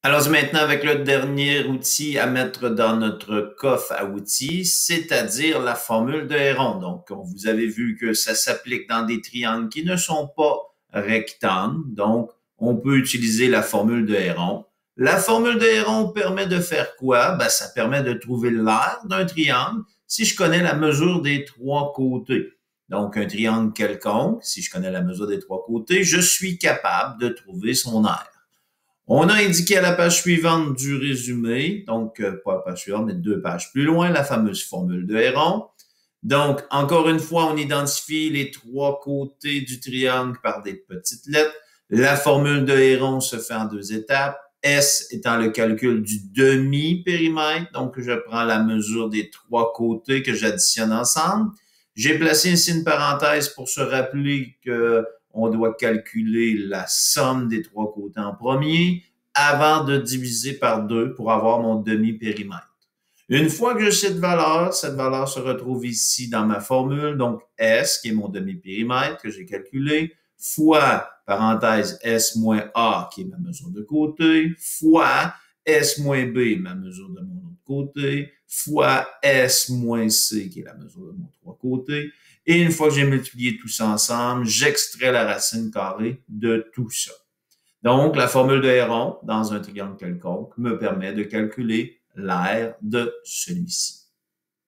Allons-y maintenant avec le dernier outil à mettre dans notre coffre à outils, c'est-à-dire la formule de Héron. Donc, vous avez vu que ça s'applique dans des triangles qui ne sont pas rectangles. Donc, on peut utiliser la formule de Héron. La formule de Héron permet de faire quoi? Ben, ça permet de trouver l'aire d'un triangle si je connais la mesure des trois côtés. Donc, un triangle quelconque, si je connais la mesure des trois côtés, je suis capable de trouver son aire. On a indiqué à la page suivante du résumé, donc pas la page suivante, mais deux pages plus loin, la fameuse formule de Héron. Donc, encore une fois, on identifie les trois côtés du triangle par des petites lettres. La formule de Héron se fait en deux étapes. S étant le calcul du demi-périmètre, donc je prends la mesure des trois côtés que j'additionne ensemble. J'ai placé ici une parenthèse pour se rappeler que on doit calculer la somme des trois côtés en premier avant de diviser par 2 pour avoir mon demi-périmètre. Une fois que j'ai cette valeur se retrouve ici dans ma formule, donc S, qui est mon demi-périmètre que j'ai calculé, fois, parenthèse, S moins A, qui est ma mesure de côté, fois S moins B, ma mesure de mon autre côté, fois S moins C, qui est la mesure de mon trois côtés. Et une fois que j'ai multiplié tout ça ensemble, j'extrais la racine carrée de tout ça. Donc, la formule de Héron dans un triangle quelconque me permet de calculer l'aire de celui-ci.